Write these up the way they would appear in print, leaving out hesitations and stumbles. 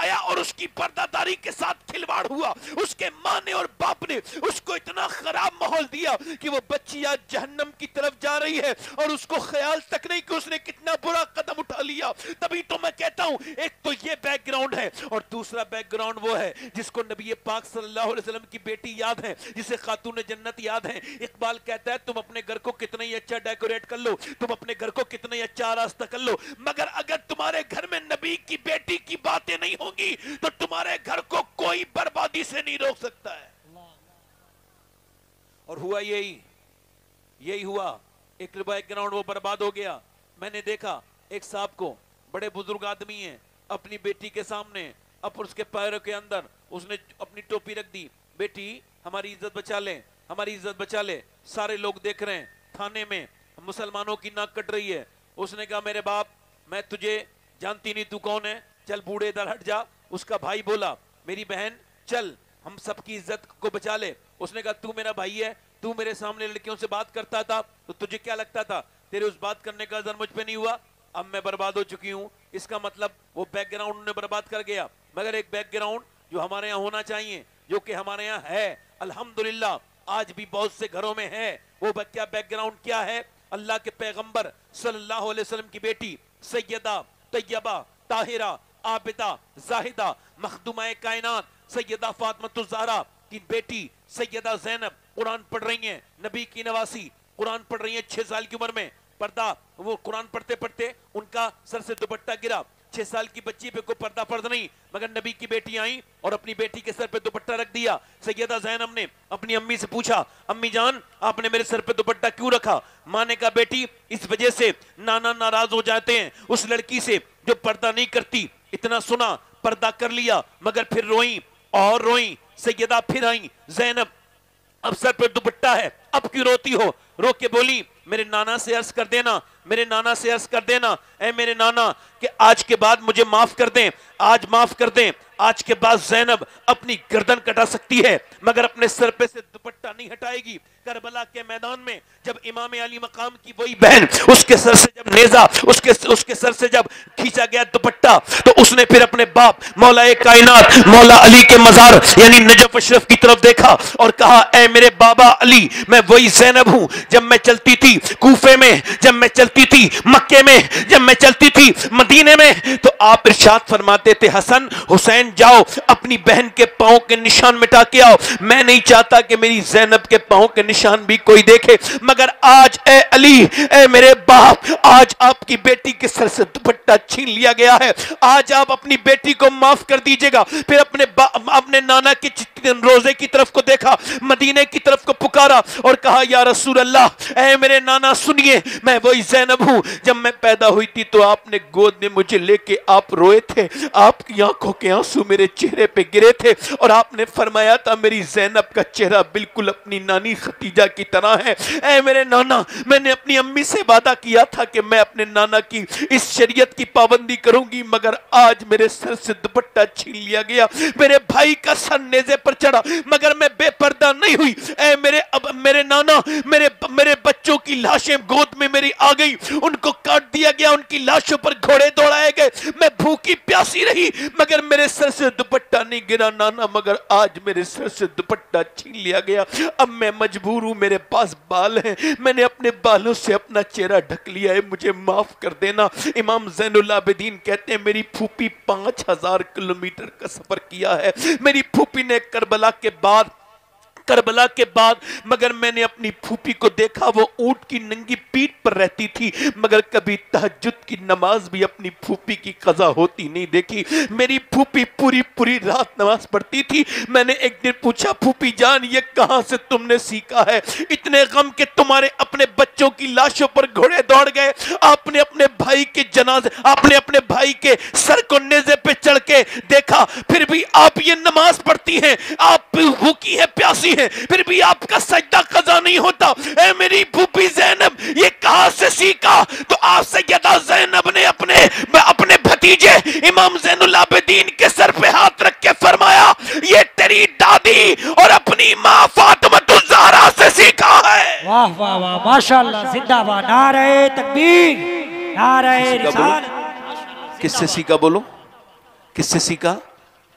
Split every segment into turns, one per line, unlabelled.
حیا اور اس کی پرداداری کے ساتھ کھلواڑ ہوا. اس کے ماں نے اور باپ نے اس کو اتنا خراب ماحول دیا کہ وہ بچی آج جہنم کی طرف جا رہی ہے اور اس کو خیال تک نہیں کہ اس نے کتنا برا قدم اٹھا لیا. تبھی تو میں کہتا ہوں ایک تو یہ بیک گراؤنڈ ہے اور دوسرا بیک گراؤنڈ وہ ہے جس کو نبی پاک صلی اللہ علیہ وسلم کی بیٹی یاد ہے, جسے خاتون جنت یاد ہے. اقبال کہتا ہے تم اپنے گھر کو کتنا ہی اچھا ڈیکوریٹ کر لو, تم اپنے گھر کو کتنا ہی اچھا راستہ کر لو, مگر اگر تمہارے گھر میں نبی کی بیٹی کی باتیں نہیں ہوں گی تو تمہارے گھر کو کوئی بربادی سے نہیں روک سکتا ہے. اور ہوا یہی ہوا. ایک بیک گراؤنڈ وہ برباد ہو گیا. میں نے دیکھا ایک صاحب کو, بڑے بزرگ آدمی ہیں, اپنی بیٹی کے سامنے اب اس کے پیروں کے اندر اس نے اپنی ٹوپی رکھ دی, بیٹی ہماری عزت بچا لے, ہماری عزت بچا لے, سارے لوگ دیکھ رہے ہیں, تھانے میں مسلمانوں کی ناک کٹ رہی ہے. اس نے کہا میرے باپ میں تجھے جانتی نہیں, تو کون ہے, چل بوڑھے ادھر ہٹ جا. اس کا بھائی بولا میری بہن چل ہم سب کی عزت کو بچا لے. اس نے کہا تو میرا بھائی ہے, تو میرے سامنے لڑکیوں سے بات کرتا تھا تو تجھے کیا لگتا تھا, تیرے اس بات کرنے کا اثر مجھ پہ نہیں ہوا, اب میں برباد ہو چکی ہوں. اس کا مطلب وہ بیک گراؤنڈ نے برباد کر گیا. مگر ایک بیک گراؤنڈ جو ہمارے یہاں ہونا چاہیے, جو کہ ہمارے یہاں ہے الحمدللہ, آج بھی بہت سے گھروں میں ہے, وہ کیا بیک گراؤنڈ کیا ہے, اللہ کے پیغمبر صلی اللہ علیہ وسلم کی بیٹی سیدہ طیبہ طاہرہ عابدہ زاہدہ مخدومہ کائنات سیدہ فاطمہ الزہرا کی بیٹی سیدہ زینب قرآن پڑھ رہی ہیں, نبی کی نواسی, قرآن پڑھ رہی ہیں 6 سال کی عمر میں. پردہ, وہ قرآن پڑھتے پڑھتے ان کا سر سے دوپٹہ گرا. 6 سال کی بچی پہ کوئی پردہ فرض نہیں, مگر نبی کی بیٹی آئیں اور اپنی بیٹی کے سر پہ دوپٹہ رکھ دیا. سیدہ زینب نے اپنی امی سے پوچھا امی جان آپ نے میرے سر پہ دوپٹہ کیوں رکھا؟ ماں نے کہا بیٹی اس وجہ سے نانا ناراض ہو جاتے ہیں اس لڑکی سے جو پردہ نہیں کرتی. اتنا سنا, پردہ کر لیا, مگر پھر روئیں اور روئیں. سیدہ پھر آئیں زینب, اب سر پہ دوپٹہ ہے, اب کیوں روتی ہو؟ رو کے بولی میرے نانا سے عرض کر دینا, میرے نانا سے عرض کر دینا اے میرے نانا کہ آج کے بعد مجھے معاف کر دیں, آج معاف کر دیں. آج کے بعد زینب اپنی گردن کٹا سکتی ہے مگر اپنے سر پہ سے دوپٹہ نہیں ہٹائے گی. کربلا کے میدان میں جب امام علی مقام کی وہی بہن اس کے سر سے جب نیزہ اس کے سر سے جب کھینچا گیا دوپٹہ تو اس نے پھر اپنے باپ مولا کائنات مولا علی کے مزار یعنی نجف اشرف کی طرف دیکھا اور کہا اے میرے بابا علی میں وہی زینب ہوں جب میں چلتی تھی کوفے میں, جب میں چلتی تھی مکے میں, جب میں چلتی تھی مدینے میں تو آپ ارشاد فرماتے تھے حسن حسین جاؤ اپنی بہن کے پاؤں کے نشان مٹا کے آؤ. میں نہیں چاہتا کہ میری زینب کے پاؤں کے نشان بھی کوئی دیکھے, مگر آج اے علی اے میرے باپ آج آپ کی بیٹی کے سر سے دوپٹہ چھین لیا گیا ہے, آج آپ اپنی بیٹی کو معاف کر دیجئے گا. پھر اپنے نانا کی روزے کی طرف کو دیکھا, مدینے کی طرف کو پکارا اور کہا یا رسول اللہ اے میرے نانا سنیے میں وہی زینب ہوں جب میں پیدا ہوئی تھی تو آپ نے گود میں مجھے لے کے آپ روئے تھے, آپ کی آنکھوں کے آنسو میرے چہرے پہ گرے تھے اور آپ نے فرمایا تھا میری زینب کا چہرہ بالکل اپنی نانی خدیجہ کی طرح ہے. اے میرے نانا میں نے اپنی امی سے وعدہ کیا تھا کہ میں اپنے نانا کی اس شریعت کی پابندی کروں گی, مگر آج میرے سر سے دوپٹہ چھین لیا گیا, میرے بھائی کا سر نیزے پر چڑھا مگر میں بے پردہ نہیں ہوئی. اے میرے نانا میرے بچوں کی لاشیں گود میں میری آ گئی, ان کو کاٹ دیا گیا, ان کی لاشوں پر گھوڑے دوڑائے گئے, میں بھوکی پیاسی رہی مگر میرے سر سے دوپٹہ نہیں گرا نانا, مگر آج میرے سر سے دوپٹہ چھین لیا گیا. اب میں مجبور ہوں, میرے پاس بال ہیں, میں نے اپنے بالوں سے اپنا چہرہ ڈھک لیا ہے, مجھے معاف کر دینا. امام زین العابدین کہتے ہیں میری پھوپھی 5000 کلومیٹر کا سفر کیا ہے, میری پھوپھی نے کربلا کے بعد مگر میں نے اپنی پھوپھی کو دیکھا وہ اونٹ کی ننگی پیٹھ پر رہتی تھی مگر کبھی تہجد کی نماز بھی اپنی پھوپھی کی قضا ہوتی نہیں دیکھی. میری پھوپھی پوری رات نماز پڑھتی تھی. میں نے ایک دن پوچھا پھوپھی جان یہ کہاں سے تم نے سیکھا ہے؟ اتنے غم کہ تمہارے اپنے بچوں کی لاشوں پر گھوڑے دوڑ گئے, آپ نے اپنے بھائی کے جنازے آپ نے اپنے بھائی کے سر کو نیزے پہ چڑھ کے دیکھا, پھر بھی آپ یہ نماز پڑھتی ہیں, آپ بھوکی ہے پیاسی ہیں, پھر بھی آپ کا سجدہ قضا نہیں ہوتا. اے میری پھوپھی زینب یہ کہاں سے سیکھا؟ تو آپ سیدہ زینب نے اپنے بھتیجے امام زین العابدین کے سر پہ ہاتھ رکھ کے فرمایا یہ تیری دادی اور اپنی ماں فاطمہ الزہرا سے سیکھا ہے.
واہ واہ واہ ماشاءاللہ, زندہ باد, نعرہ تکبیر, نعرہ رسالت.
کس سے سیکھا؟ بولو کس سے سیکھا؟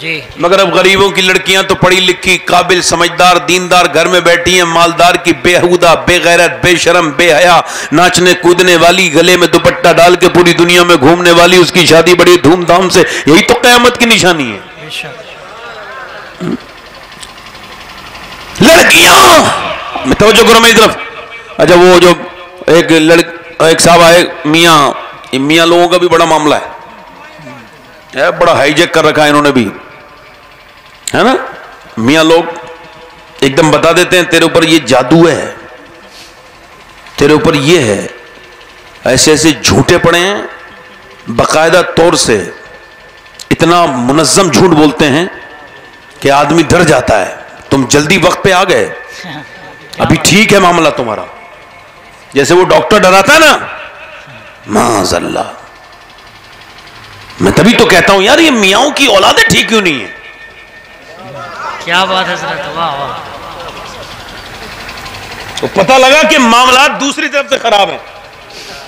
جی
مگر اب غریبوں کی لڑکیاں تو پڑھی لکھی قابل سمجھدار دیندار گھر میں بیٹھی ہیں، مالدار کی بےہودہ بے غیرت بے شرم بے حیا ناچنے کودنے والی گلے میں دوپٹہ ڈال کے پوری دنیا میں گھومنے والی، اس کی شادی بڑی دھوم دھام سے، یہی تو قیامت کی نشانی ہے۔
بے شک
لڑکیاں توجہ کرو میری طرف۔ اچھا وہ جو ایک صاحب آئے، میاں لوگوں کا بھی بڑا معاملہ ہے، بڑا ہائی جیک کر رکھا ہے انہوں نے بھی، ہے نا۔ میاں لوگ ایک دم بتا دیتے ہیں تیرے اوپر یہ جادو ہے، تیرے اوپر یہ ہے، ایسے ایسے جھوٹے پڑے ہیں، باقاعدہ طور سے اتنا منظم جھوٹ بولتے ہیں کہ آدمی ڈر جاتا ہے۔ تم جلدی وقت پہ آ گئے، ابھی ٹھیک ہے معاملہ تمہارا، جیسے وہ ڈاکٹر ڈراتا ہے نا، معاذ اللہ۔ میں تبھی تو کہتا ہوں یار یہ میاں کی اولادیں ٹھیک کیوں نہیں ہیں؟
کیا بات ہے حضرت، واہ واہ۔
تو پتہ لگا کہ معاملات دوسری طرف سے خراب ہیں۔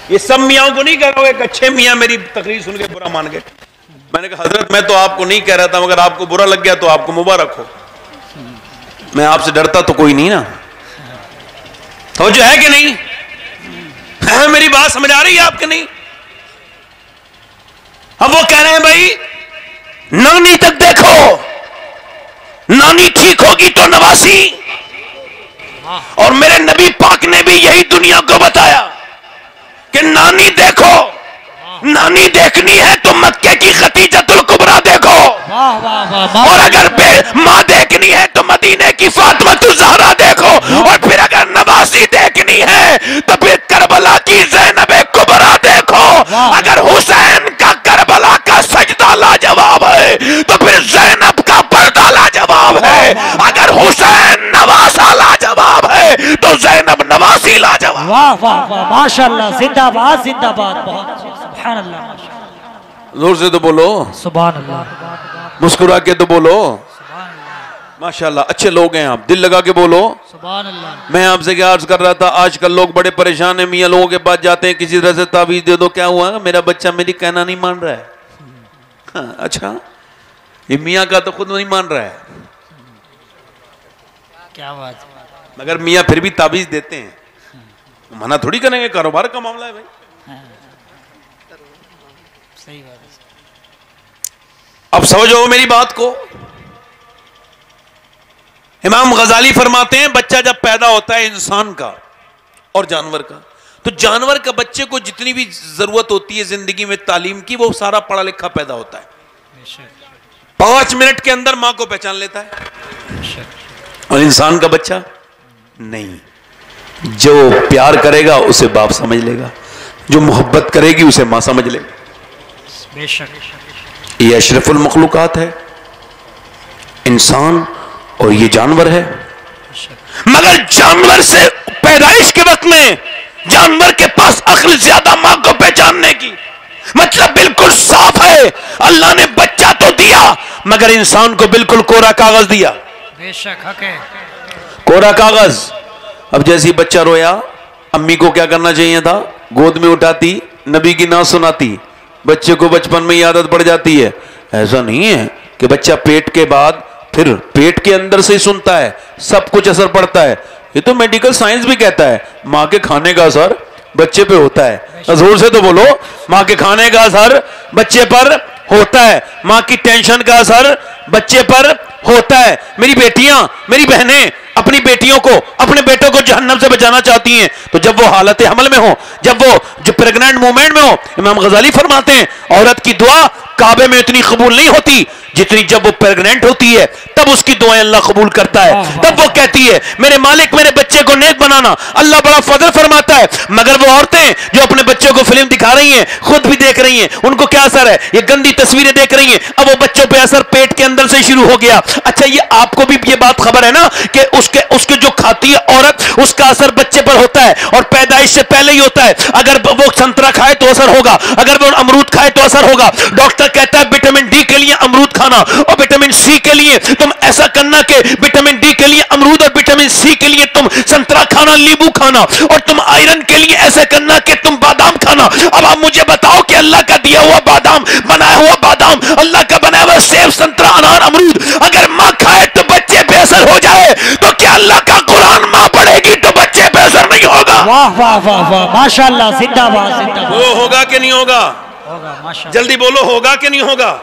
یہ سب میاں کو نہیں کہہ رہا ہوں، ایک اچھے میاں میری تقریر سن کے برا مان گئے۔ میں نے کہا حضرت میں تو آپ کو نہیں کہہ رہا تھا، مگر آپ کو برا لگ گیا تو آپ کو مبارک ہو، میں آپ سے ڈرتا تو کوئی نہیں نا۔ توجہ ہے کہ نہیں؟ میری بات سمجھ آ رہی ہے آپ کے نہیں؟ اب وہ کہہ رہے ہیں بھائی نانی تک دیکھو، نانی ٹھیک ہوگی تو نواسی، اور میرے نبی پاک نے بھی یہی دنیا کو بتایا کہ نانی دیکھو، نانی دیکھنی ہے تو مکے کی خدیجۃ الکبریٰ دیکھو، اور اگر ماں دیکھنی ہے تو مدینے کی فاطمۃ الزہرا دیکھو، اور پھر اگر نواسی دیکھنی ہے تو پھر کربلا کی زینب کبریٰ دیکھو۔ اگر حسین کا کربلا کا سجدہ لاجواب ہے تو پھر زینب کا پردہ لاجواب ہے، اگر حسین نواسا لاجواب ہے تو زینب نواسی لاجواب۔
واہ واہ واہ، ماشاءاللہ، زندہ باد زندہ باد، بہت سبحان اللہ،
زور سے تو بولو،
سبحان اللہ،
مسکرا کے تو بولو، ماشاءاللہ اچھے لوگ ہیں آپ، دل لگا کے بولو
سبحان اللہ۔
میں آپ سے کیا عرض کر رہا تھا، آج کل لوگ بڑے پریشان ہیں، میاں لوگوں کے پاس جاتے ہیں کسی طرح سے تعویذ دے دو، کیا ہوا میرا بچہ میری کہنا نہیں مان رہا ہے۔ اچھا یہ میاں کا تو خود نہیں مان رہا ہے،
کیا بات،
مگر میاں پھر بھی تعویذ دیتے ہیں، منع تھوڑی کریں گے، کاروبار کا معاملہ ہے بھائی۔
صحیح بات ہے۔
اب سمجھو میری بات کو، امام غزالی فرماتے ہیں بچہ جب پیدا ہوتا ہے انسان کا اور جانور کا، تو جانور کا بچے کو جتنی بھی ضرورت ہوتی ہے زندگی میں تعلیم کی، وہ سارا پڑھا لکھا پیدا ہوتا ہے، 5 منٹ کے اندر ماں کو پہچان لیتا ہے، اور انسان کا بچہ نہیں، جو پیار کرے گا اسے باپ سمجھ لے گا، جو محبت کرے گی اسے ماں سمجھ لے گا۔
بے شک،
یہ اشرف المخلوقات ہے انسان، اور یہ جانور ہے، مگر جانور سے پیدائش کے وقت میں جانور کے پاس عقل زیادہ ماں کو پہچاننے کی، مطلب بالکل صاف ہے، اللہ نے بچہ تو دیا مگر انسان کو بالکل کوڑا کاغذ دیا،
بے شک حق ہے۔
کوڑا کاغذ۔ اب جیسی بچہ رویا، امی کو کیا کرنا چاہیے تھا؟ گود میں اٹھاتی، نبی کی نعت سناتی، بچے کو بچپن میں عادت پڑ جاتی ہے۔ ایسا نہیں ہے کہ بچہ پیٹ کے بعد پھر پیٹ کے اندر سے ہی سنتا ہے، سب کچھ اثر پڑتا ہے، یہ تو میڈیکل سائنس بھی کہتا ہے، ماں کے کھانے کا اثر بچے پہ ہوتا ہے۔ زور سے تو بولو، ماں کے کھانے کا اثر بچے پر ہوتا ہے، ماں کی ٹینشن کا اثر بچے پر ہوتا ہے۔ میری بیٹیاں، میری بہنیں اپنی بیٹیوں کو، اپنے بیٹوں کو جہنم سے بچانا چاہتی ہیں، تو جب وہ حالت حمل میں ہو، جب وہ پریگننٹ مومنٹ میں ہو، امام غزالی فرماتے ہیں عورت کی دعا کعبے میں اتنی قبول نہیں ہوتی جتنی جب وہ پریگننٹ ہوتی ہے، تب اس کی دعائیں اللہ قبول کرتا ہے، تب وہ کہتی ہے میرے مالک میرے بچے کو نیک بنانا، اللہ بڑا فضل فرماتا ہے۔ مگر وہ عورتیں جو اپنے بچوں کو فلم دکھا رہی ہیں، خود بھی دیکھ رہی ہیں، ان کو کیا اثر ہے؟ یہ گندی تصویریں دیکھ رہی ہیں، اب وہ بچوں پہ اثر پیٹ کے اندر سے شروع ہو گیا۔ اچھا یہ آپ کو بھی یہ بات خبر ہے نا کہ اس کے جو کھاتی ہے عورت، اس کا اثر بچے پر ہوتا ہے، اور پیدائش سے پہلے ہی ہوتا ہے۔ اگر وہ سنترا کھائے تو اثر ہوگا، اگر وہ امرود کھائے تو اثر ہوگا. ڈاکٹر کہتا ہے وٹامن ڈی کے لیے امرود کھانا اور وٹامن سی کے لیے تم ایسا کرنا کہ وٹامن ڈی کے لیے امرود اور وٹامن سی کے لیے تم سنترا کھانا, لیمبو کھانا, اور تم آئرن کے لیے ایسا کرنا کہ تم بادام کھانا. اب آپ مجھے بتاؤ کہ اللہ کا دیا ہوا بادام, بنایا ہوا بادام, اللہ کا بنایا ہوا سیب, سنترا, انار, امرود اگر ماں کھائے تو بچے بے اثر ہو جائے, تو کیا اللہ کا قرآن ماں پڑھے گی تو بچے بے اثر نہیں ہوگا؟
واہ واہ واہ واہ, ماشاءاللہ, زندہ باد زندہ باد.
وہ ہوگا کہ نہیں ہوگا؟
ہوگا ماشاءاللہ.
جلدی بولو, ہوگا کہ نہیں ہوگا؟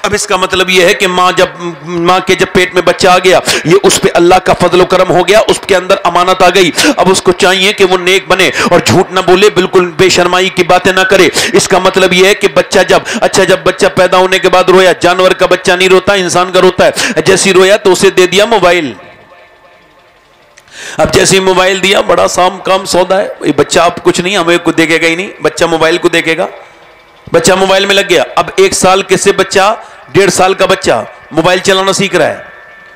اب اس کا مطلب یہ ہے کہ ماں کے جب پیٹ میں بچہ آ گیا, یہ اس پہ اللہ کا فضل و کرم ہو گیا, اس کے اندر امانت آ گئی. اب اس کو چاہیے کہ وہ نیک بنے اور جھوٹ نہ بولے, بالکل بے شرمائی کی باتیں نہ کرے. اس کا مطلب یہ ہے کہ بچہ جب بچہ پیدا ہونے کے بعد رویا, جانور کا بچہ نہیں روتا, انسان کا روتا ہے. جیسی رویا تو اسے دے دیا موبائل. اب جیسے موبائل دیا, بڑا سام کام سودا ہے, بچہ اب کچھ نہیں ہمیں کو دیکھے گا ہی نہیں, بچہ موبائل کو دیکھے گا. بچہ موبائل میں لگ گیا. اب 1 سال کے سے بچہ 1.5 سال کا بچہ موبائل چلانا سیکھ رہا ہے,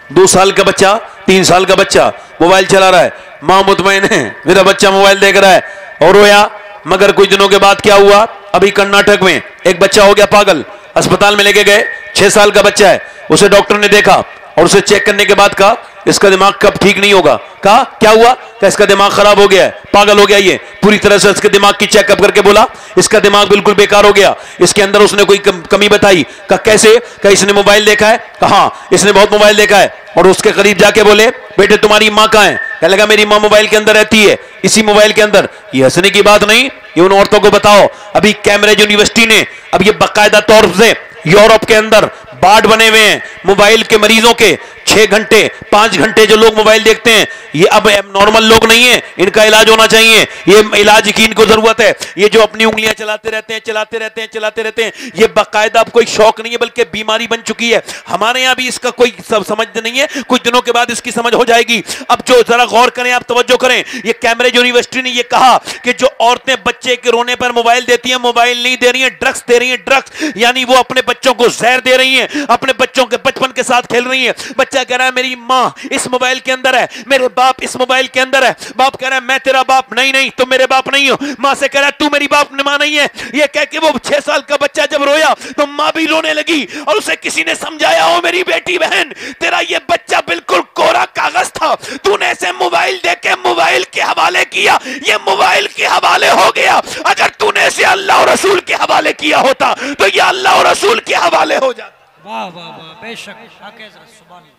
2 سال کا بچہ 3 سال کا بچہ موبائل چلا رہا ہے. ماں مطمئن ہے میرا بچہ موبائل دیکھ رہا ہے, اور رویا. مگر کچھ دنوں کے بعد کیا ہوا, ابھی کرناٹک میں ایک بچہ ہو گیا پاگل, اسپتال میں لے کے گئے, 6 سال کا بچہ ہے. اسے ڈاکٹر نے دیکھا اور اسے چیک کرنے کے بعد کہا اس کا دماغ کب ٹھیک نہیں ہوگا. کہا کیا ہوا؟ کہ اس کا دماغ خراب ہو گیا ہے, پاگل ہو گیا. یہ پوری طرح سے اس کے دماغ کی چیک اپ کر کے بولا اس کا دماغ بالکل بیکار ہو گیا, اس کے اندر اس نے کوئی کمی بتائی. کہا کیسے؟ کہ اس نے موبائل دیکھا ہے. کہا اس نے بہت موبائل دیکھا ہے. اور اس کے قریب جا کے بولے بیٹے تمہاری ماں کہاں ہے؟ کہنے لگا میری ماں موبائل کے اندر رہتی ہے, اسی موبائل کے اندر. یہ ہنسنے کی بات نہیں, یہ ان عورتوں کو بتاؤ. ابھی کیمبرج یونیورسٹی نے اب یہ باقاعدہ طور سے یورپ کے اندر بارڈ بنے ہوئے ہیں موبائل کے مریضوں کے. 6 گھنٹے 5 گھنٹے جو لوگ موبائل دیکھتے ہیں, یہ اب نارمل لوگ نہیں ہیں, ان کا علاج ہونا چاہیے. یہ علاج کی ان کو ضرورت ہے. یہ جو اپنی انگلیاں چلاتے رہتے ہیں, یہ باقاعدہ اب کوئی شوق نہیں ہے بلکہ بیماری بن چکی ہے. ہمارے یہاں بھی اس کا کوئی سمجھ نہیں ہے, کچھ دنوں کے بعد اس کی سمجھ ہو جائے گی. اب جو ذرا غور کریں, آپ توجہ کریں, یہ کیمبرج یونیورسٹی نے یہ کہا کہ جو عورتیں بچے کے رونے پر موبائل دیتی ہیں, موبائل نہیں دے رہی ہیں, ڈرگس دے رہی ہیں. ڈرگس یعنی وہ اپنے بچوں کو زہر دے رہی ہیں, اپنے بچوں کے بچپن کے ساتھ کھیل رہی ہیں. بچہ کہہ رہا ہے میری ماں اس موبائل کے اندر ہے, میرے باپ اس موبائل کے اندر ہے. باپ کہہ رہا ہے میں تیرا باپ نہیں, تم میرے باپ نہیں ہو. ماں سے کہہ رہا ہے تو میری باپ ماں نہیں ہے. یہ کہہ کے وہ 6 سال کا بچہ جب رویا تو ماں بھی رونے لگی, اور اسے کسی نے سمجھایا او میری بیٹی بہن, تیرا یہ بچہ بالکل کوڑا کاغذ تھا, تو نے اسے موبائل دے کے موبائل کے حوالے کیا, یہ موبائل کے حوالے ہو گیا. اگر تو نے اسے اللہ اور رسول کے حوالے کیا ہوتا تو یہ اللہ اور رسول کے حوالے ہو جاتا.
واہ واہ واہ, بے شک, حق حضرت, سبحان اللہ.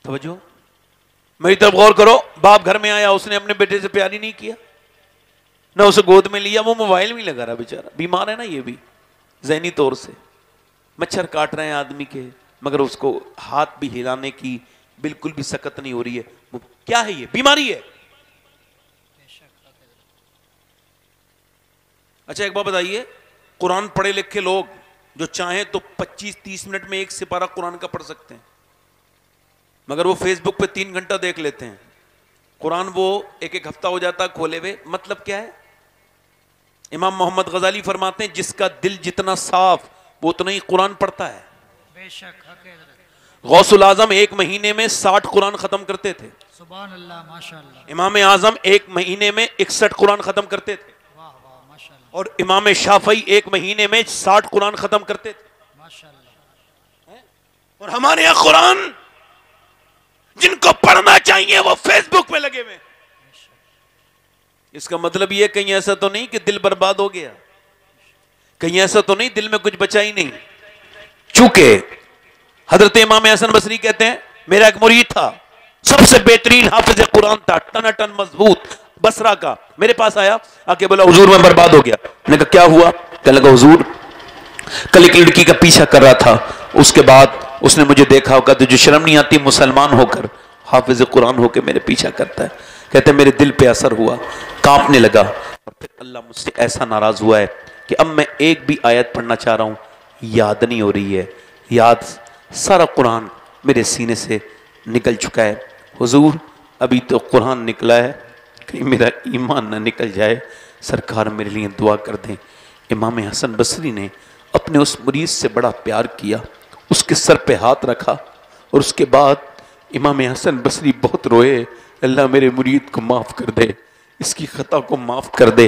توجہ میری طرف غور کرو. باپ گھر میں آیا, اس نے اپنے بیٹے سے پیار ہی نہیں کیا, نہ اسے گود میں لیا, وہ موبائل میں لگا رہا بیچارہ. بیمار ہے نا یہ بھی ذہنی طور سے, مچھر کاٹ رہے ہیں آدمی کے, مگر اس کو ہاتھ بھی ہلانے کی بالکل بھی سکت نہیں ہو رہی ہے. کیا ہے یہ؟ بیماری ہے. اچھا ایک بات بتائیے, قرآن پڑھے لکھے لوگ جو چاہیں تو 25-30 منٹ میں 1 سپارہ قرآن کا پڑھ سکتے ہیں, مگر وہ فیس بک پہ 3 گھنٹہ دیکھ لیتے ہیں. قرآن وہ 1 ہفتہ ہو جاتا کھولے ہوئے. مطلب کیا ہے؟ امام محمد غزالی فرماتے ہیں جس کا دل جتنا صاف وہ اتنا ہی قرآن پڑھتا ہے.
بے شک, حق حضرت.
غوث العظم 1 مہینے میں 60 قرآن ختم کرتے تھے.
سبحان اللہ, ماشاءاللہ.
امام اعظم 1 مہینے میں 61 قرآن ختم کرتے تھے.
واہ واہ, ماشاءاللہ.
اور امام شافعی 1 مہینے میں 60 قرآن ختم کرتے تھے.
ماشاءاللہ.
اور ہمارے یہاں قرآن جن کو پڑھنا چاہیے وہ فیس بک پہ لگے ہوئے. اس کا مطلب یہ کہیں ایسا تو نہیں کہ دل برباد ہو گیا, کہیں ایسا تو نہیں دل میں کچھ بچا ہی نہیں. چونکہ حضرت امام حسن بصری کہتے ہیں میرا ایک مرید تھا, سب سے بہترین حافظ قرآن تھا, ٹن مضبوط, بصرہ کا. میرے پاس آیا, آ کے بولا حضور میں برباد ہو گیا. میں نے کہا کیا ہوا؟ کہنے لگا حضور کل ایک لڑکی کا پیچھا کر رہا تھا, اس کے بعد اس نے مجھے دیکھا ہوگا تو جو شرم نہیں آتی مسلمان ہو کر حافظ قرآن ہو کے میرے پیچھا کرتا ہے. کہتے ہیں میرے دل پہ اثر ہوا, کانپنے لگا, اور پھر اللہ مجھ سے ایسا ناراض ہوا ہے کہ اب میں ایک بھی آیت پڑھنا چاہ رہا ہوں یاد نہیں ہو رہی ہے. یاد سارا قرآن میرے سینے سے نکل چکا ہے. حضور ابھی تو قرآن نکلا ہے, کہیں میرا ایمان نہ نکل جائے, سرکار میرے لیے دعا کر دیں. امام حسن بصری نے اپنے اس مریض سے بڑا پیار کیا, اس کے سر پہ ہاتھ رکھا, اور اس کے بعد امام حسن بصری بہت روئے, اللہ میرے مرید کو معاف کر دے, اس کی خطا کو معاف کر دے.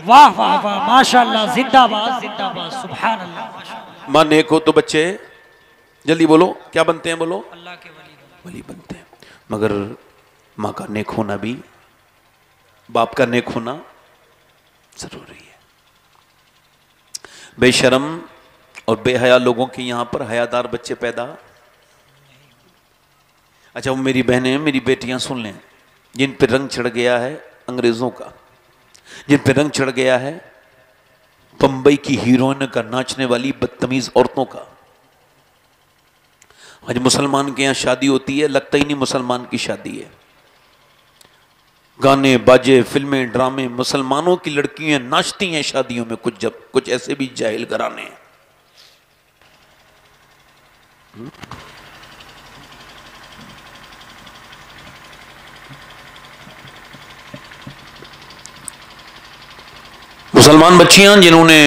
واہ واہ واہ ماشاءاللہ زندہ باد سبحان اللہ.
ماں نیک ہو تو بچے جلدی بولو کیا بنتے ہیں؟ بولو
اللہ کے
ولی بنتے ہیں. مگر ماں کا نیک ہونا بھی، باپ کا نیک ہونا ضروری ہے. بے شرم اور بے حیا لوگوں کے یہاں پر حیادار بچے پیدا. اچھا وہ میری بہنیں میری بیٹیاں سن لیں، جن پہ رنگ چڑھ گیا ہے انگریزوں کا، جن پہ رنگ چڑھ گیا ہے بمبئی کی ہیروئن کا، ناچنے والی بدتمیز عورتوں کا. آج مسلمان کے یہاں شادی ہوتی ہے لگتا ہی نہیں مسلمان کی شادی ہے. گانے باجے فلمیں ڈرامے، مسلمانوں کی لڑکیاں ناچتی ہیں شادیوں میں، کچھ ایسے بھی جاہل گھرانے ہیں. مسلمان بچیاں جنہوں نے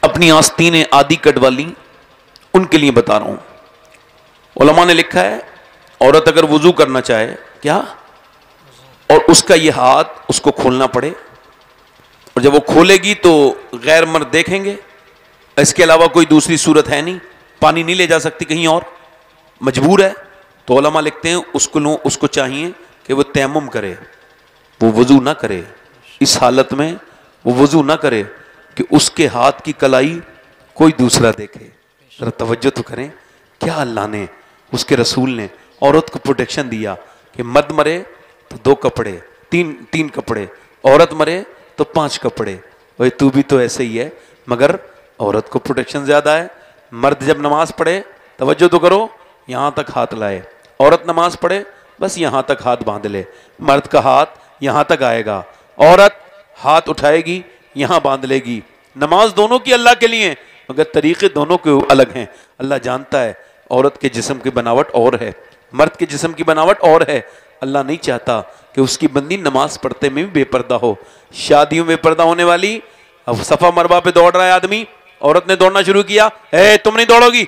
اپنی آستینیں آدھی کٹوا لی، ان کے لیے بتا رہا ہوں. علماء نے لکھا ہے عورت اگر وضو کرنا چاہے کیا، اور اس کا یہ ہاتھ اس کو کھولنا پڑے، اور جب وہ کھولے گی تو غیر مرد دیکھیں گے، اس کے علاوہ کوئی دوسری صورت ہے نہیں، پانی نہیں لے جا سکتی کہیں اور، مجبور ہے. تو علماء لکھتے ہیں اس کو چاہیے کہ وہ تیمم کرے، وہ وضو نہ کرے. اس حالت میں وہ وضو نہ کرے کہ اس کے ہاتھ کی کلائی کوئی دوسرا دیکھے. ذرا توجہ تو کریں، کیا اللہ نے اس کے رسول نے عورت کو پروٹیکشن دیا کہ مرد مرے تو 2 کپڑے، تین کپڑے، عورت مرے تو 5 کپڑے. بھائی تو بھی تو ایسے ہی ہے، مگر عورت کو پروٹیکشن زیادہ ہے. مرد جب نماز پڑھے توجہ تو کرو یہاں تک ہاتھ لائے، عورت نماز پڑھے بس یہاں تک ہاتھ باندھ لے. مرد کا ہاتھ یہاں تک آئے گا، عورت ہاتھ اٹھائے گی یہاں باندھ لے گی. نماز دونوں کی اللہ کے لیے، مگر طریقے دونوں کے الگ ہیں. اللہ جانتا ہے عورت کے جسم کی بناوٹ اور ہے، مرد کے جسم کی بناوٹ اور ہے. اللہ نہیں چاہتا کہ اس کی بندی نماز پڑھتے میں بھی بے پردہ ہو. شادیوں میں پردہ ہونے والی، اب صفا مربع پہ دوڑ رہا ہے آدمی، عورت نے دوڑنا شروع کیا، اے تم نہیں دوڑو گی.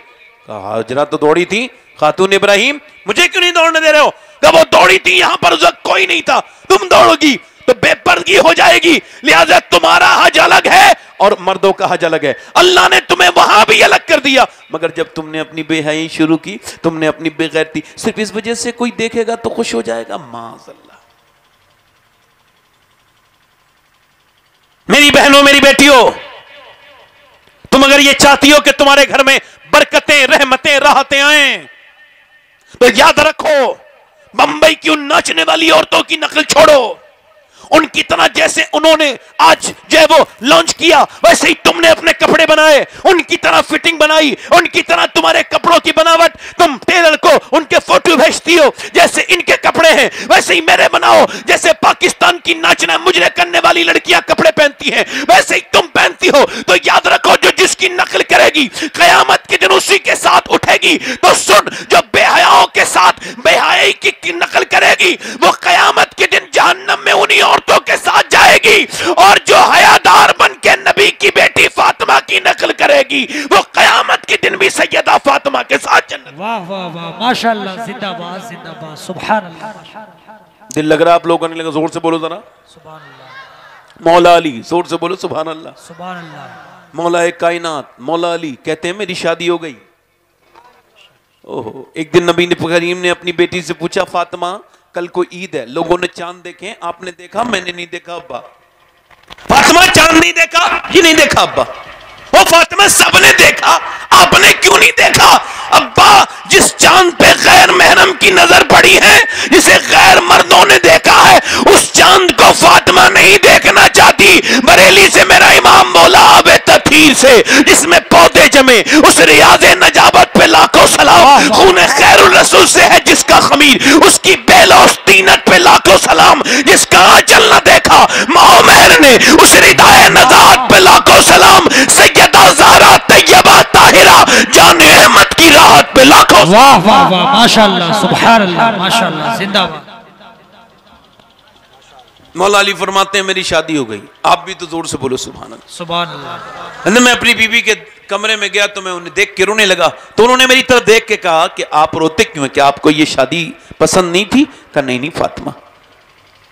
کہا حاجرہ تو دوڑی تھی، خاتون ابراہیم مجھے کیوں نہیں دوڑنے دے رہے ہو؟ کہ وہ دوڑی تھی، یہاں پر اس وقت کوئی نہیں تھا، تم دوڑو گی تو بے پردگی ہو جائے گی، لہذا تمہارا حج الگ ہے اور مردوں کا حج الگ ہے. اللہ نے تمہیں وہاں بھی الگ کر دیا، مگر جب تم نے اپنی بے حیائی شروع کی، تم نے اپنی بے غیرتی، صرف اس وجہ سے کوئی دیکھے گا تو خوش ہو جائے گا، معاذ اللہ. میری بہنوں میری بیٹیوں، تم اگر یہ چاہتی ہو کہ تمہارے گھر میں برکتیں رحمتیں راحتیں آئیں تو یاد رکھو بمبئی کی ان ناچنے والی عورتوں کی نقل چھوڑو. ان کی طرح جیسے انہوں نے آج جو ہے وہ لانچ کیا ویسے ہی تم نے اپنے کپڑے بنائے، ان کی طرح فٹنگ بنائی، ان کی طرح تمہارے کپڑوں کی بناوٹ، تم ٹیلر کو ان کے فوٹو بھیجتی ہو جیسے ان کے کپڑے ہیں ویسے ہی میرے بناؤ. جیسے پاکستان کی ناچنا مجرے کرنے والی لڑکیاں کپڑے پہنتی ہیں ویسے ہی تم پہنتی ہو. تو یاد رکھو جو جس کی نقل کرے گی قیامت کے دن اسی کے ساتھ اٹھے گی. تو سن، جو بے حیاؤں کے ساتھ بے حیائی کی نقل کرے گی وہ قیامت کے دن جہنم میں انہی عورتوں کے ساتھ جائے گی، اور جو حیادار بن کے نبی کی بیٹی فاطمہ کی نقل کرے گی وہ قیامت کے دن بھی سیدہ فاطمہ کے ساتھ جنت.
واہ واہ واہ ماشاءاللہ زندہ باد سبحان اللہ.
دل لگ رہا آپ لوگ کرنے لگا، زور سے بولو ذرا
سبحان اللہ
مولا علی، زور سے بولو سبحان اللہ.
سبحان اللہ.
مولا کائنات مولا علی کہتے ہیں میری شادی ہو گئی. اوہو، ایک دن نبی کریم نے اپنی بیٹی سے پوچھا فاطمہ کل کو عید ہے، لوگوں نے چاند دیکھے، آپ نے دیکھا؟ میں نے نہیں دیکھا ابا. فاطمہ چاند نہیں دیکھا؟ یہ نہیں دیکھا ابا. وہ فاطمہ سب نے دیکھا، آپ نے کیوں نہیں دیکھا؟ ابا جس چاند پہ غیر محرم کی نظر پڑی ہے، جسے غیر مردوں نے دیکھا ہے، اس چاند کو فاطمہ نہیں دیکھنا چاہتی. بریلی سے میرا امام مولا آب تطہیر سے جس میں پودے جمے، اس ریاض نجابت پہ لاکھوں سلام. خون خیر الرسول سے ہے جس کا خمیر، اس کی بیلوس تینت پہ لاکھوں سلام. جس کا آنچل نہ دیکھا ماں مہر نے، اس ردائے نزاعت پہ لاکھوں سلام. سیدہ زہرا طیبہ طاہرہ جان احمد کی راحت پہ لاکھوں سلام.
واہ واہ واہ ماشاءاللہ سبحان اللہ ماشاءاللہ زندہ باد.
مولا علی فرماتے ہیں میری شادی ہو گئی. آپ بھی تو زور سے بولو سبحان اللہ.
سبحان اللہ.
میں اپنی بیوی کے کمرے میں گیا تو میں انہیں دیکھ کے رونے لگا، تو انہوں نے میری طرف دیکھ کے کہا کہ آپ روتے کیوں ہیں؟ کہ آپ کو یہ شادی پسند نہیں تھی؟ کہا نہیں فاطمہ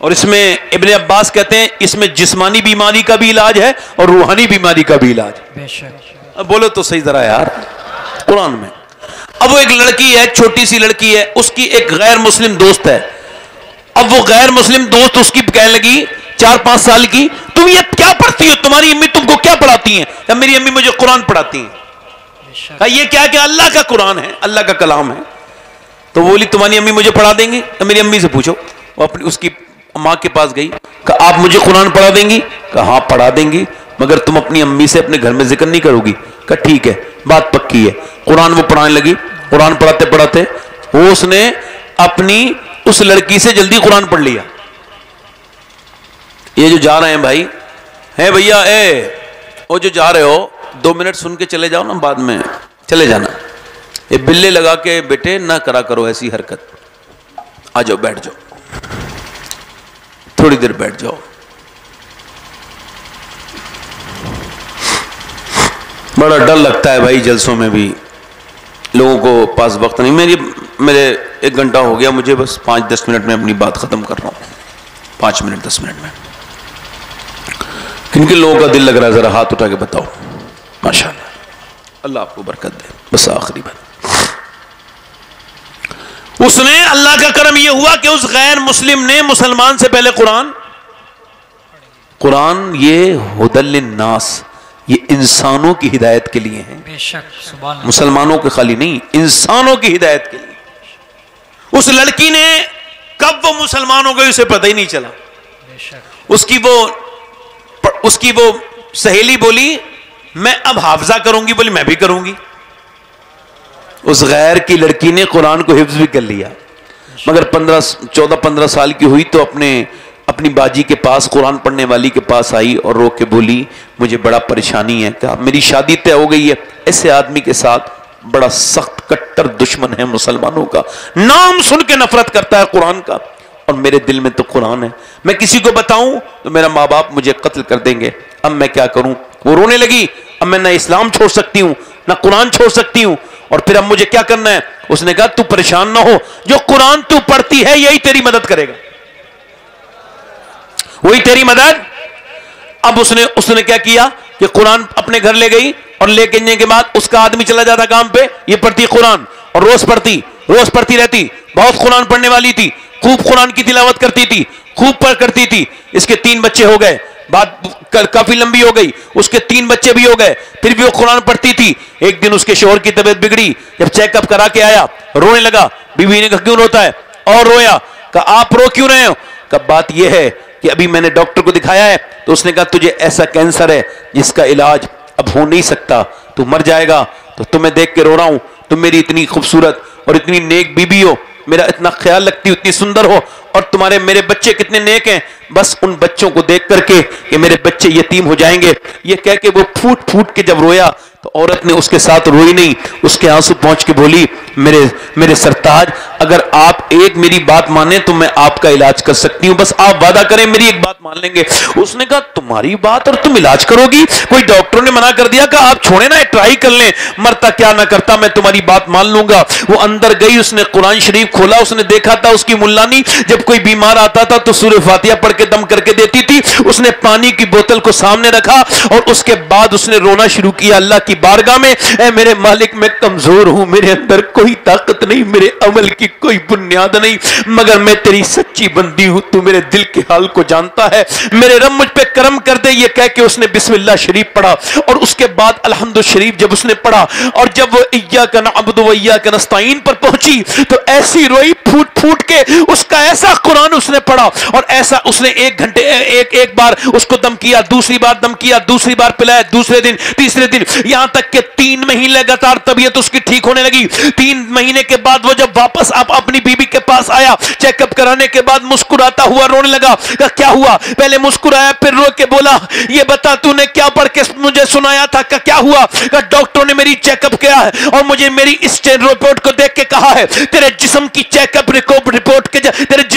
اور اس میں ابن عباس کہتے ہیں اس میں جسمانی بیماری کا بھی علاج ہے اور روحانی بیماری کا بھی علاج ہے. اب بولو تو صحیح ذرا یار. قرآن میں اب وہ ایک لڑکی ہے, چھوٹی سی لڑکی ہے, اس کی ایک غیر مسلم دوست ہے. اب وہ غیر مسلم دوست اس کی کہنے لگی 4-5 سال کی, تم یہ کیا پڑھتی ہو, تمہاری امی تم کو کیا پڑھاتی ہیں؟ کہ میری امی مجھے قرآن پڑھاتی ہیں. کہا یہ کیا کہ اللہ کا قرآن ہے, اللہ کا کلام ہے. تو وہ بولی تمہاری امی مجھے پڑھا دیں گی؟ کہ میری امی سے پوچھو. وہ اپنی اس کی ماں کے پاس گئی, کہا آپ مجھے قرآن پڑھا دیں گی؟ کہا ہاں پڑھا دیں گی, مگر تم اپنی امی سے اپنے گھر میں ذکر نہیں کرو گی. کہا ٹھیک ہے, بات پکی ہے. قرآن وہ پڑھانے لگی. قرآن پڑھاتے پڑھاتے وہ اس نے اپنی اس لڑکی سے جلدی قرآن پڑھ لیا. یہ جو جا رہے ہیں بھائی ہے بھیا, وہ جو جا رہے ہو 2 منٹ سن کے چلے جاؤ نا, بعد میں چلے جانا. یہ بلے لگا کے بیٹے نہ کرا کرو ایسی حرکت. آ جاؤ بیٹھ جاؤ, تھوڑی دیر بیٹھ جاؤ. بڑا ڈر لگتا ہے بھائی جلسوں میں بھی, لوگوں کو پاس وقت نہیں. میرے 1 گھنٹہ ہو گیا, مجھے بس 5-10 منٹ میں اپنی بات ختم کر رہا ہوں. 5 منٹ 10 منٹ میں کن کن لوگوں کا دل لگ رہا ہے ذرا ہاتھ اٹھا کے بتاؤ. ماشاءاللہ, اللہ آپ کو برکت دے. بس آخری بات, اس نے اللہ کا کرم یہ ہوا کہ اس غیر مسلم نے مسلمان سے پہلے قرآن یہ ہدی للناس, یہ انسانوں کی ہدایت کے لیے ہیں.
بے شک, سبحان اللہ.
مسلمانوں کے خالی نہیں, انسانوں کی ہدایت کے لیے. اس لڑکی نے کب وہ مسلمان ہو گئی اسے پتہ ہی نہیں چلا.
بے شک.
اس کی وہ سہیلی بولی میں اب حافظہ کروں گی, بولی میں بھی کروں گی. اس غیر کی لڑکی نے قرآن کو حفظ بھی کر لیا, مگر 14-15 سال کی ہوئی تو اپنی باجی کے پاس, قرآن پڑھنے والی کے پاس آئی اور رو کے بولی مجھے بڑا پریشانی ہے. کہا میری شادی طے ہو گئی ہے, ایسے آدمی کے ساتھ بڑا سخت کٹر دشمن ہے مسلمانوں کا, نام سن کے نفرت کرتا ہے قرآن کا, اور میرے دل میں تو قرآن ہے. میں کسی کو بتاؤں تو میرا ماں باپ مجھے قتل کر دیں گے. اب میں کیا کروں؟ وہ رونے لگی. اب میں نہ اسلام چھوڑ سکتی ہوں نہ قرآن چھوڑ سکتی ہوں, اور پھر اب مجھے کیا کرنا ہے؟ اس نے کہا تو پریشان نہ ہو, جو قرآن تو پڑھتی ہے یہی تیری مدد کرے گا, وہی تیری مدد. اب اس نے کیا کیا کہ قرآن اپنے گھر لے گئی, اور لے کے جانے کے بعد اس کا آدمی چلا جاتا کام پہ, یہ پڑھتی قرآن اور روز پڑھتی رہتی. بہت قرآن پڑھنے والی تھی, خوب قرآن کی تلاوت کرتی تھی, خوب پڑھ کرتی تھی. اس کے 3 بچے ہو گئے, بات کافی لمبی ہو گئی. اس کے 3 بچے بھی ہو گئے, پھر بھی وہ قرآن پڑھتی تھی. ایک دن اس کے شوہر کی طبیعت بگڑی, جب چیک اپ کرا کے آیا رونے لگا. بیوی نے کہا کیوں روتا ہے؟ اور رویا. کہا آپ رو کیوں رہے ہو؟ کہا بات یہ ہے کہ ابھی میں نے ڈاکٹر کو دکھایا ہے تو اس نے کہا تجھے ایسا کینسر ہے جس کا علاج اب ہو نہیں سکتا, تو مر جائے گا. تو تمہیں دیکھ کے رو رہا ہوں, تم میری اتنی خوبصورت اور اتنی نیک بیوی ہو, میرا اتنا خیال رکھتی ہو, اتنی سندر ہو, اور میرے بچے کتنے نیک ہیں, بس ان بچوں کو دیکھ کر کے کہ میرے بچے یتیم ہو جائیں گے. یہ کہہ کے وہ پھوٹ کے جب رویا تو عورت نے اس کے ساتھ روئی نہیں, اس کے آنسو پہنچ کے بولی میرے سرتاج اگر آپ ایک میری بات مانیں تو میں آپ کا علاج کر سکتی ہوں, بس آپ وعدہ کریں میری ایک بات مان لیں گے. اس نے کہا تمہاری بات اور تم علاج کرو گی؟ کوئی ڈاکٹر نے منع کر دیا کہ آپ چھوڑیں نا, ٹرائی کر لیں, مرتا کیا نہ کرتا, میں تمہاری بات مان لوں گا. وہ اندر گئی, اس نے قرآن شریف کھولا, اس نے دیکھا تھا اس کی ملانی جب کوئی بیمار آتا تھا تو سورہ فاتحہ پڑھ کے دم کر کے دیتی تھی. اس نے پانی کی بوتل کو سامنے رکھا اور اس کے بعد اس نے رونا شروع کیا اللہ کی بارگاہ میں, اے میرے مالک میں کمزور ہوں, میرے اندر کوئی طاقت نہیں, میرے عمل کی کوئی بنیاد نہیں, مگر میں تیری سچی بندی ہوں, تو میرے دل کے حال کو جانتا ہے, میرے رب مجھ پہ کرم کر دے. یہ کہہ کے اس نے بسم اللہ شریف پڑھا, اور اس کے بعد الحمد شریف جب اس نے پڑھا, اور جب وہ ایاک نعبد و ایاک نستعین پر پہنچی تو ایسی روئی پھوٹ کے, اس کا ایسا قرآن اس نے پڑھا, اور ایسا اس نے 1 گھنٹے ایک بار اس کو دم کیا, دوسری بار دم کیا, دوسری بار پلایا, دوسرے دن, تیسرے دن, یہاں تک کہ 3 مہینے لگاتار طبیعت اس کی ٹھیک ہونے لگی. 3 مہینے کے بعد وہ جب واپس اپنی بیوی کے پاس آیا, چیک اپ کرانے کے بعد مسکراتا ہوا رونے لگا. کیا ہوا؟ پہلے مسکرایا, پھر رو کے بولا یہ بتا تو نے کیا پڑھ کے مجھے سنایا تھا؟ کیا ہوا؟ ڈاکٹر نے میری چیک اپ کیا ہے اور مجھے میری اس رپورٹ کو دیکھ کے کہا ہے تیرے جسم کی چیک اپ رپورٹ کے تیرے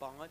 5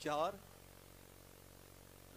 4,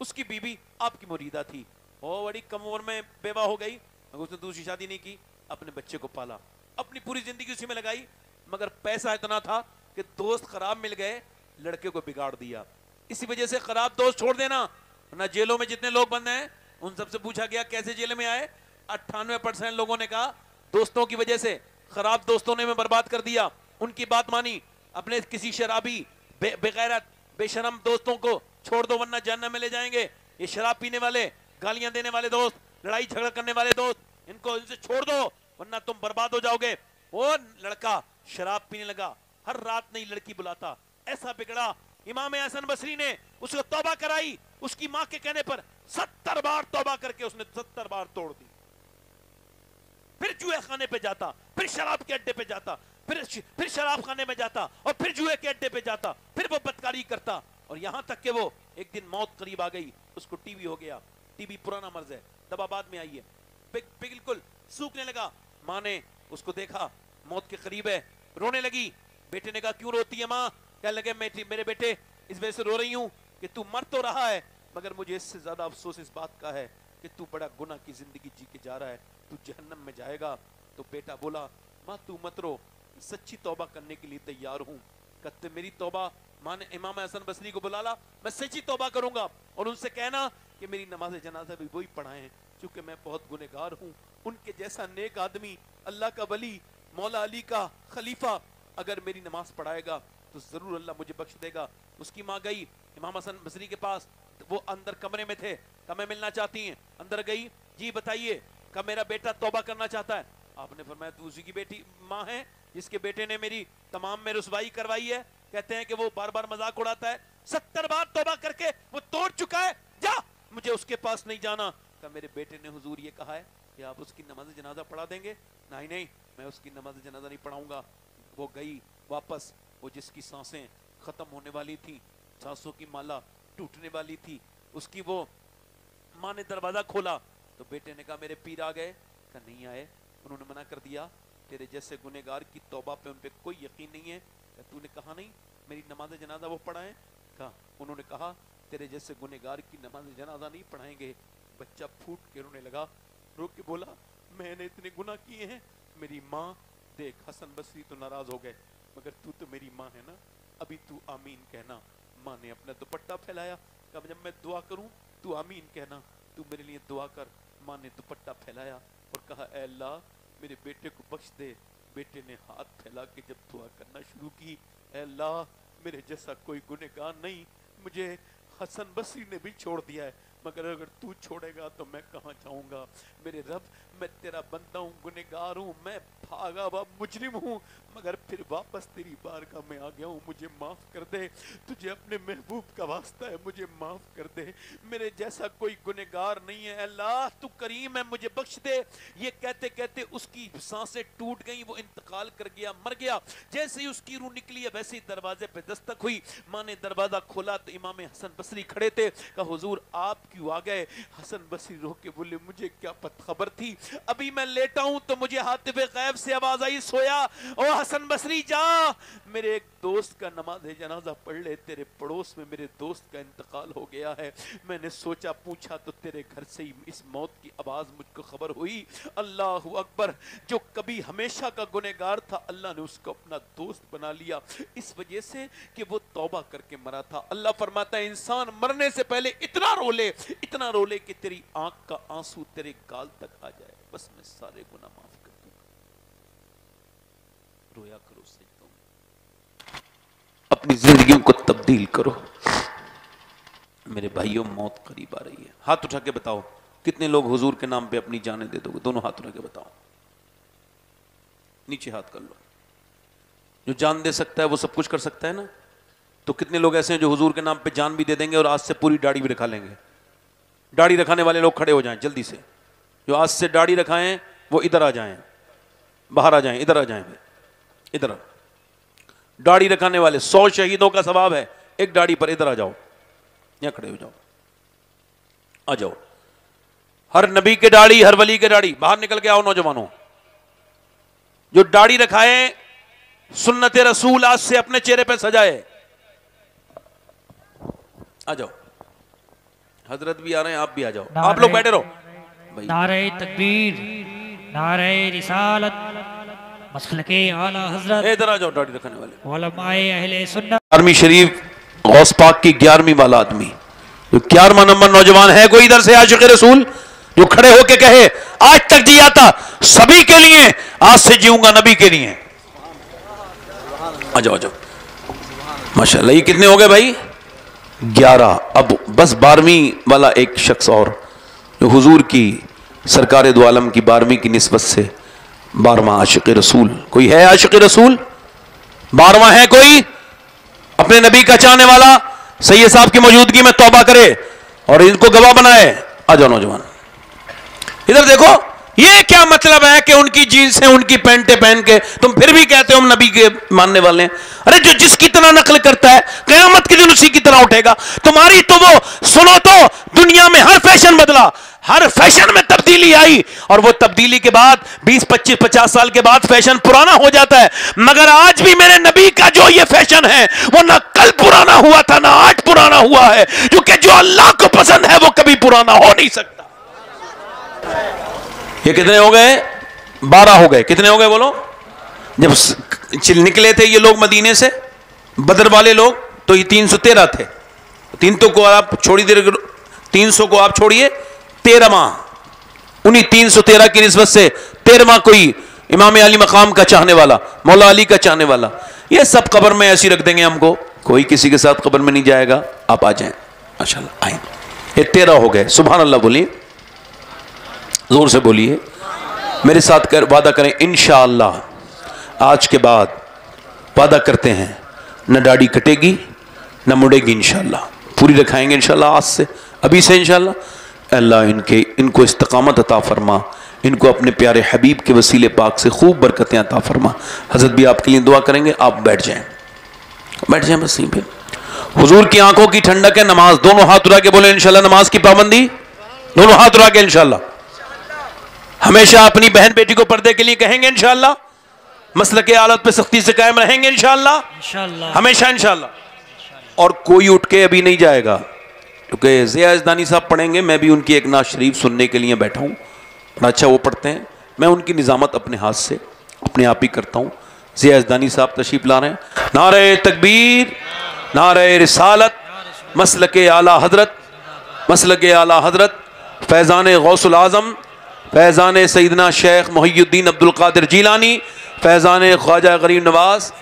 اس کی بیوی آپ کی مریدہ تھی، وہ بڑی کم عمر میں بیوہ ہو گئی، مگر اس نے دوسری شادی نہیں کی، اپنے بچے کو پالا، اپنی پوری زندگی اسی میں لگائی، مگر پیسہ اتنا تھا کہ دوست خراب مل گئے، لڑکے کو بگاڑ دیا۔ اسی وجہ سے خراب دوست چھوڑ دینا، ورنہ جیلوں میں جتنے لوگ بند ہیں ان سب سے پوچھا گیا کیسے جیل میں آئے، 98% لوگوں نے کہا دوستوں کی وجہ سے، خراب دوستوں نے میں برباد کر دیا، ان کی بات مانی، اپنے کسی شرابی بے غیرت بے شرم دوستوں کو چھوڑ دو ورنہ جہنم میں لے جائیں گے۔ یہ شراب پینے والے، گالیاں دینے والے دوست، لڑائی جھگڑا کرنے والے دوست، ان سے چھوڑ دو ورنہ تم برباد ہو جاؤ گے۔ وہ لڑکا شراب پینے لگا، ہر رات نئی لڑکی بلاتا، ایسا بگڑا، امام حسن بصری نے اس کو توبہ کرائی، اس کی ماں کے کہنے پر 70 بار توبہ کر کے اس نے 70 بار توڑ دی۔ پھر جوئے خانے پہ جاتا، پھر شراب کے اڈے پہ جاتا، پھر شراب خانے میں جاتا، اور پھر جوئے کے اڈے پہ جاتا، پھر وہ بدکاری کرتا، اور یہاں تک کہ وہ ایک دن موت قریب آ گئی، اس کو ٹی بی ہو گیا، ٹی بی پرانا مرض ہے، دوا بعد میں آئی ہے، بالکل سوکھنے لگا، ماں نے اس کو دیکھا موت کے قریب ہے، رونے لگی، بیٹے نے کہا کیوں روتی ہے ماں؟ کہنے لگے میرے بیٹے اس وجہ سے رو رہی ہوں کہ تو مر تو رہا ہے مگر مجھے اس سے زیادہ افسوس اس بات کا ہے کہ تو بڑا گناہ کی زندگی جی کے جا رہا ہے، تو جہنم میں جائے گا۔ تو بیٹا بولا ماں تو مت رو، سچی توبہ کرنے کے لیے تیار ہوں۔ کہتے میری توبہ، ماں نے امام حسن بصری کو بلا لا، میں سچی توبہ کروں گا، اور ان سے کہنا کہ میری نماز جنازہ بھی وہی پڑھائیں چونکہ میں بہت گنہگار ہوں، ان کے جیسا نیک آدمی، اللہ کا ولی، مولا علی کا خلیفہ اگر میری نماز پڑھائے گا تو ضرور اللہ مجھے بخش دے گا۔ اس کی ماں گئی امام حسن بصری کے پاس، وہ اندر کمرے میں تھے، کہا میں ملنا چاہتی ہیں، اندر گئی، جی بتائیے، کہا میرا بیٹا توبہ کرنا چاہتا ہے۔ آپ نے فرمایا تو اسی کی بیٹی ماں ہے جس کے بیٹے نے میری تمام میں رسوائی کروائی ہے، کہتے ہیں کہ وہ بار بار مذاق اڑاتا ہے، 70 بار توبہ کر کے وہ توڑ چکا ہے، جا مجھے اس کے پاس نہیں جانا۔ کہا میرے بیٹے نے حضور یہ کہا ہے کہ آپ اس کی نماز جنازہ پڑھا دیں گے؟ نہیں میں اس کی نماز جنازہ نہیں پڑھاؤں گا۔ وہ گئی واپس، وہ جس کی سانسیں ختم ہونے والی تھی، سانسوں کی مالا ٹوٹنے والی تھی، اس کی وہ ماں نے دروازہ کھولا تو بیٹے نے کہا میرے پیر آ گئے؟ کہا نہیں آئے، انہوں نے منع کر دیا، تیرے جیسے گنہگار کی توبہ پہ ان پہ کوئی یقین نہیں ہے۔ کہ تو نے کہا نہیں میری نماز جنازہ وہ پڑھائیں؟ کہا انہوں نے کہا تیرے جیسے گنہگار کی نماز جنازہ نہیں پڑھائیں گے۔ بچہ پھوٹ کے رونے لگا، رو کے بولا میں نے اتنے گناہ کیے ہیں، میری ماں دیکھ حسن بصری تو ناراض ہو گئے مگر تو میری ماں ہے نا، ابھی تو آمین کہنا۔ ماں نے اپنا دوپٹہ پھیلایا، کہا جب میں دعا کروں تو آمین کہنا، تو میرے لیے دعا کر۔ ماں نے دوپٹہ پھیلایا اور کہا اے اللہ میرے بیٹے کو بخش دے۔ بیٹے نے ہاتھ پھیلا کے جب دعا کرنا شروع کی، اے اللہ میرے جیسا کوئی گنہگار نہیں، مجھے حسن بصری نے بھی چھوڑ دیا ہے مگر اگر تو چھوڑے گا تو میں کہاں جاؤں گا؟ میرے رب میں تیرا بندہ ہوں، گنہگار ہوں، میں بھاگا ہوا مجرم ہوں مگر پھر واپس تیری بارگاہ میں آ گیا ہوں، مجھے معاف کر دے، تجھے اپنے محبوب کا واسطہ ہے، مجھے معاف کر دے، میرے جیسا کوئی گنہگار نہیں ہے، اللہ تو کریم ہے، مجھے بخش دے۔ یہ کہتے کہتے اس کی سانسیں ٹوٹ گئیں، وہ انتقال کر گیا، مر گیا۔ جیسے ہی اس کی روح نکلی ہے ویسے ہی دروازے پہ دستک ہوئی، ماں نے دروازہ کھولا تو امام حسن بصری کھڑے تھے، کہا حضور آپ کیوں آ گئے؟ حسن بصری رو کے بولے مجھے کیا خبر تھی، ابھی میں لیٹا ہوں تو مجھے ہاتف غیب سے آواز آئی سویا او حسن بصری جا میرے ایک دوست کا نماز جنازہ پڑھ لے، تیرے پڑوس میں میرے دوست کا انتقال ہو گیا ہے۔ میں نے سوچا پوچھا تو تیرے گھر سے ہی اس موت کی آواز مجھ کو خبر ہوئی۔ اللہ اکبر، جو کبھی ہمیشہ کا گنہگار تھا اللہ نے اس کو اپنا دوست بنا لیا، اس وجہ سے کہ وہ توبہ کر کے مرا تھا۔ اللہ فرماتا ہے انسان مرنے سے پہلے اتنا رو لے کہ تیری آنکھ کا آنسو تیرے گال تک آ جائے، بس میں سارے گناہ معاف کر دوں گا۔ رویا کرو، سجدوں میں اپنی زندگیوں کو تبدیل کرو۔ میرے بھائیوں موت قریب آ رہی ہے، ہاتھ اٹھا کے بتاؤ کتنے لوگ حضور کے نام پہ اپنی جانیں دے دو گے؟ دونوں ہاتھ اٹھا کے بتاؤ، نیچے ہاتھ کر لو۔ جو جان دے سکتا ہے وہ سب کچھ کر سکتا ہے نا، تو کتنے لوگ ایسے ہیں جو حضور کے نام پہ جان بھی دے دیں گے اور آج سے پوری داڑھی بھی رکھا لیں گے؟ داڑھی رکھانے والے لوگ کھڑے ہو جائیں جلدی سے، جو آج سے داڑھی رکھائیں وہ ادھر آ جائیں، باہر آ جائیں، ادھر آ جائیں، ادھر داڑھی رکھانے والے 100 شہیدوں کا ثواب ہے ایک داڑھی پر، ادھر آ جاؤ، یہاں کھڑے ہو جاؤ، آ جاؤ۔ ہر نبی کے داڑھی، ہر ولی کے داڑھی، باہر نکل کے آؤ نوجوانوں۔ جو داڑھی رکھائے سنت رسول آج سے اپنے چہرے پہ سجائے، آ جاؤ۔ حضرت بھی آ رہے ہیں, آپ بھی آ جاؤ, آپ لوگ بیٹھے رہو.
نعرہ تکبیر, نعرہ رسالت, مسلک اعلی حضرت,
ادھر آ جاؤ ڈاڑی رکھنے والے,
علماء اہل سنت.
11ویں شریف غوث پاک کی 11ویں والا آدمی, جو 11واں نمبر نوجوان ہے کوئی ادھر سے عاشق رسول جو کھڑے ہو کے کہے آج تک جیا تھا سبھی کے لیے, آج سے جیوں گا نبی کے لیے. آ جاؤ, آ جاؤ. ماشاءاللہ یہ کتنے ہو گئے بھائی؟ 11. اب بس 12ویں والا ایک شخص اور جو حضور کی سرکار دو عالم کی 12ویں کی نسبت سے 12واں عاشق رسول. کوئی ہے عاشق رسول 12واں ہے کوئی اپنے نبی کا چاہنے والا؟ سید صاحب کی موجودگی میں توبہ کرے اور ان کو گواہ بنائے. آ جاؤ نوجوان, ادھر دیکھو. یہ کیا مطلب ہے کہ ان کی جینس ہیں, ان کی پینٹیں پہن کے تم پھر بھی کہتے ہو ہم نبی کے ماننے والے ہیں؟ ارے جو جس کی طرح نقل کرتا ہے قیامت کے دن اسی کی طرح اٹھے گا. تمہاری تو وہ سنو تو دنیا میں ہر فیشن بدلا, ہر فیشن میں تبدیلی آئی, اور وہ تبدیلی کے بعد 20 25 50 سال کے بعد فیشن پرانا ہو جاتا ہے. مگر آج بھی میرے نبی کا جو یہ فیشن ہے وہ نہ کل پرانا ہوا تھا نہ آج پرانا ہوا ہے, کیونکہ جو اللہ کو پسند ہے وہ کبھی پرانا ہو نہیں سکتا. یہ کتنے ہو گئے؟ 12 ہو گئے. کتنے ہو گئے بولو؟ جب نکلے تھے یہ لوگ مدینے سے بدر والے لوگ تو یہ 313 تھے. 300 کو آپ چھوڑی دیر, 300 کو آپ چھوڑیے, 13واں انہی 313 کی نسبت سے 13واں کوئی امام علی مقام کا چاہنے والا, مولا علی کا چاہنے والا. یہ سب قبر میں ایسی رکھ دیں گے ہم کو, کوئی کسی کے ساتھ قبر میں نہیں جائے گا. آپ آ جائیں ماشاءاللہ, آئیں. یہ 13 ہو گئے. سبحان اللہ بولیے, زور سے بولیے, میرے ساتھ وعدہ کریں انشاءاللہ آج کے بعد وعدہ کرتے ہیں نہ داڑھی کٹے گی نہ مڑے گی, انشاءاللہ پوری رکھائیں گے انشاءاللہ آج سے, ابھی سے انشاءاللہ. اللہ ان کو استقامت عطا فرما, ان کو اپنے پیارے حبیب کے وسیلے پاک سے خوب برکتیں عطا فرما. حضرت بھی آپ کے لیے دعا کریں گے, آپ بیٹھ جائیں, بیٹھ جائیں بس یہیں پہ. حضور کی آنکھوں کی ٹھنڈک ہے نماز. دونوں ہاتھ اٹھا کے بولیں انشاءاللہ نماز کی پابندی, دونوں ہاتھ اٹھا کے انشاءاللہ. ہمیشہ اپنی بہن بیٹی کو پردے کے لیے کہیں گے انشاءاللہ, مسلک عادت پہ سختی سے قائم رہیں گے انشاءاللہ, ہمیشہ انشاءاللہ. اور کوئی اٹھ کے ابھی نہیں جائے گا, کیونکہ ضیاء یزدانی صاحب پڑھیں گے. میں بھی ان کی ایک نعت شریف سننے کے لیے بیٹھا ہوں, بڑا اچھا وہ پڑھتے ہیں. میں ان کی نظامت اپنے ہاتھ سے اپنے آپ ہی کرتا ہوں. ضیاء یزدانی صاحب تشریف لا رہے ہیں. نعرہ تکبیر, نعرہ رسالت, مسلک اعلی حضرت, مسلک اعلی حضرت, فیضان غوث العظم, فیضان سیدنا شیخ محی الدین عبد القادر جیلانی, فیضان خواجہ غریب نواز.